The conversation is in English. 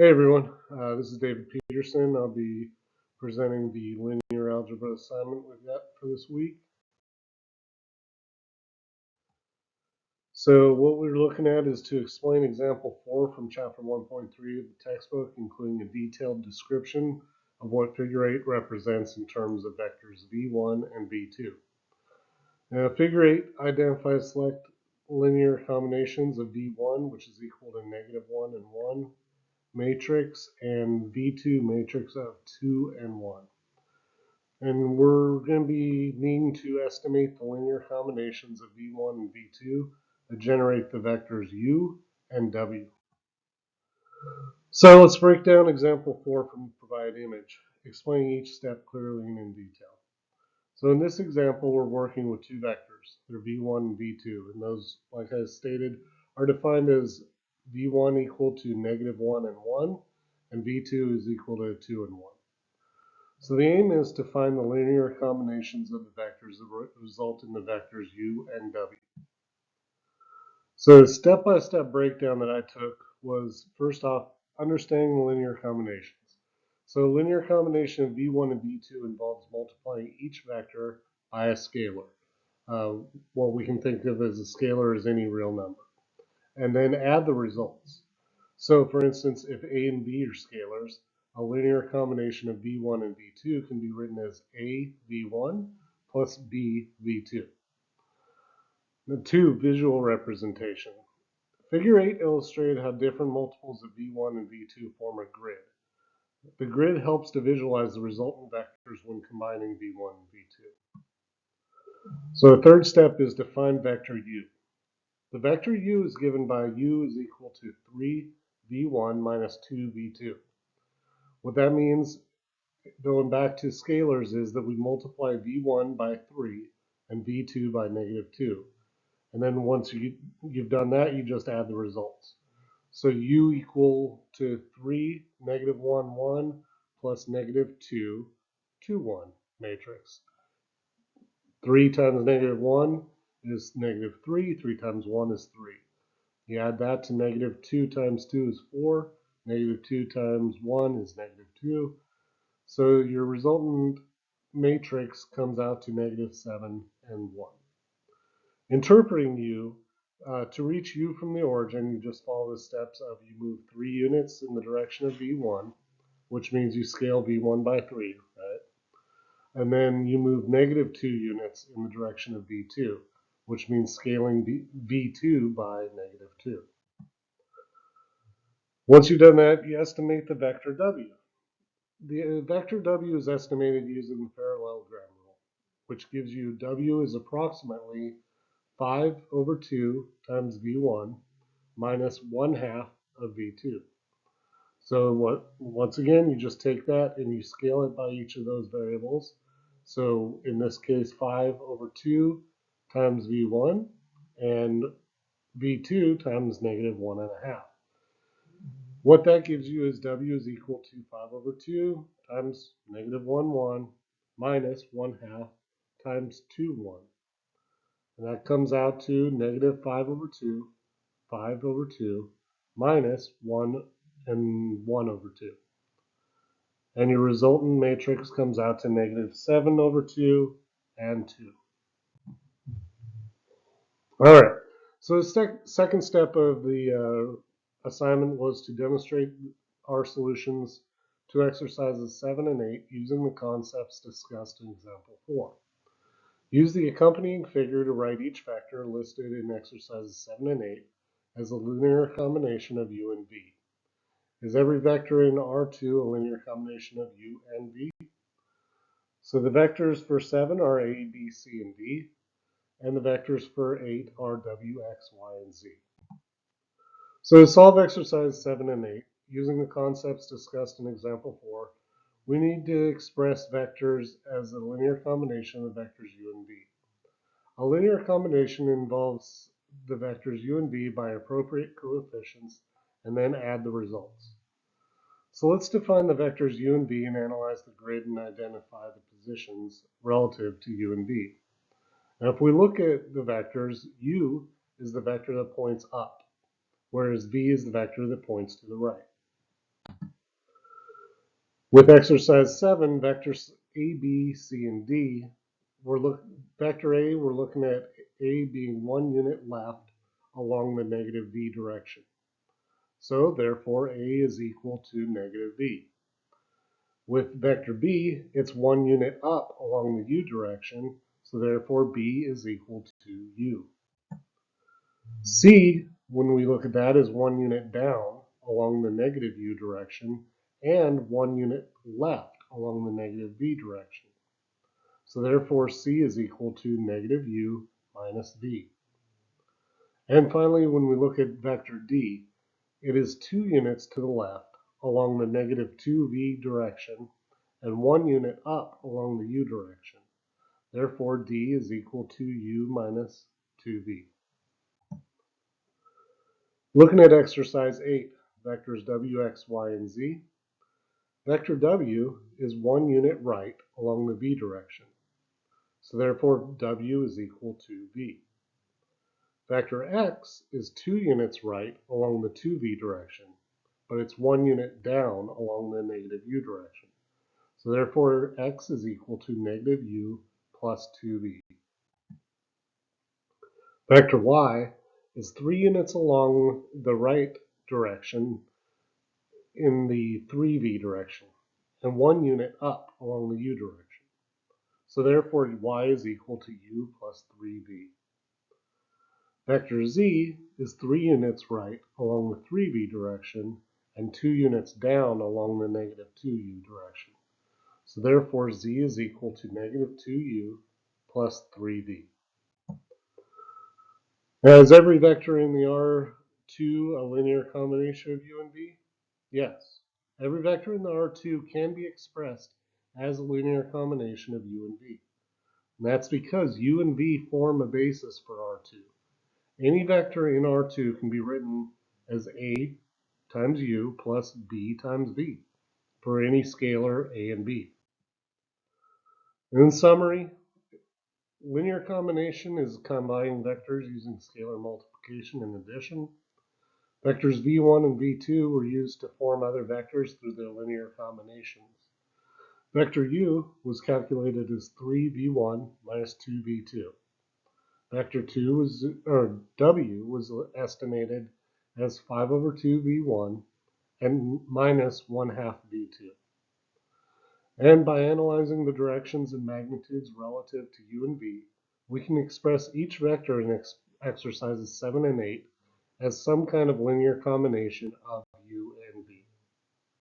Hey everyone, this is David Peterson. I'll be presenting the linear algebra assignment we've got for this week. So what we're looking at is to explain example 4 from chapter 1.3 of the textbook, including a detailed description of what figure 8 represents in terms of vectors v1 and v2. Now figure 8 identifies select linear combinations of v1, which is equal to -1 and 1, matrix, and v2 matrix of 2 and 1. And we're going to be needing to estimate the linear combinations of v1 and v2 that generate the vectors u and w. So let's break down example 4 from the provided image, explaining each step clearly and in detail. So in this example, we're working with two vectors. They're v1 and v2, and those, like I stated, are defined as v1 equal to -1 and 1, and v2 is equal to 2 and 1. So the aim is to find the linear combinations of the vectors that result in the vectors u and w. So the step-by-step breakdown that I took was, first off, understanding the linear combinations. So a linear combination of v1 and v2 involves multiplying each vector by a scalar. What we can think of as a scalar is any real number. And then add the results. So for instance, if a and b are scalars, a linear combination of v1 and v2 can be written as a v1 plus b v2. The 2, visual representation. Figure 8 illustrated how different multiples of v1 and v2 form a grid. The grid helps to visualize the resultant vectors when combining v1 and v2. So the third step is to find vector u. The vector u is given by u is equal to 3v1 minus 2v2. What that means, going back to scalars, is that we multiply v1 by 3 and v2 by -2. And then once you've done that, you just add the results. So u equal to 3, -1, 1, plus -2, 2, 1 matrix. 3 times -1 is -3. 3 times 1 is 3. You add that to -2 times 2 is 4. -2 times 1 is -2. So your resultant matrix comes out to -7 and 1. Interpreting u, to reach u from the origin, you just follow the steps of you move 3 units in the direction of v1, which means you scale v1 by 3, right? And then you move -2 units in the direction of v2, which means scaling v2 by -2. Once you've done that, you estimate the vector w. The vector w is estimated using the parallelogram rule, which gives you w is approximately 5/2 times v1 minus 1/2 of v2. So once again, you just take that and you scale it by each of those variables. So in this case, 5/2 times v1 and v2 times -1/2. What that gives you is w is equal to 5/2 times -1, 1 minus 1/2 times 2, 1. And that comes out to -5/2, 5/2 minus 1 and 1/2. And your resultant matrix comes out to -7/2 and 2. All right, so the second step of the assignment was to demonstrate our solutions to exercises 7 and 8 using the concepts discussed in example 4. Use the accompanying figure to write each vector listed in exercises 7 and 8 as a linear combination of u and v. Is every vector in R2 a linear combination of u and v? So the vectors for 7 are a, b, c, and d, and the vectors for 8 are w, x, y, and z. So to solve exercise 7 and 8, using the concepts discussed in example 4, we need to express vectors as a linear combination of the vectors u and v. A linear combination involves the vectors u and v by appropriate coefficients and then add the results. So let's define the vectors u and v and analyze the grid and identify the positions relative to u and v. Now if we look at the vectors, u is the vector that points up, whereas v is the vector that points to the right. With exercise 7, vectors A, B, C, and D, vector A, we're looking at A being 1 unit left along the negative V direction. So therefore A is equal to negative V. With vector B, it's 1 unit up along the U direction, so therefore B is equal to U. C, when we look at that, is 1 unit down along the negative U direction and 1 unit left along the negative V direction. So therefore C is equal to negative U minus V. And finally, when we look at vector D, it is 2 units to the left along the negative 2V direction and 1 unit up along the U direction. Therefore D is equal to U minus 2V. Looking at exercise 8, vectors W, X, Y, and Z. Vector W is 1 unit right along the V direction. So therefore W is equal to V. Vector X is 2 units right along the 2V direction, but it's 1 unit down along the negative U direction. So therefore X is equal to negative U plus 2V. Vector Y is 3 units along the right direction in the 3V direction and 1 unit up along the U direction. So therefore Y is equal to U plus 3V. Vector Z is 3 units right along the 3V direction and 2 units down along the negative 2U direction. So therefore Z is equal to negative 2U plus 3V. Now is every vector in the R2 a linear combination of U and V? Yes. Every vector in the R2 can be expressed as a linear combination of U and V. And that's because U and V form a basis for R2. Any vector in R2 can be written as A times U plus B times V for any scalar A and B. In summary, linear combination is combining vectors using scalar multiplication and addition. Vectors v1 and v2 were used to form other vectors through their linear combinations. Vector u was calculated as 3v1 minus 2v2. Vector w was estimated as 5 over 2 v1 and minus 1/2 v2. And by analyzing the directions and magnitudes relative to u and v, we can express each vector in exercises 7 and 8 as some kind of linear combination of u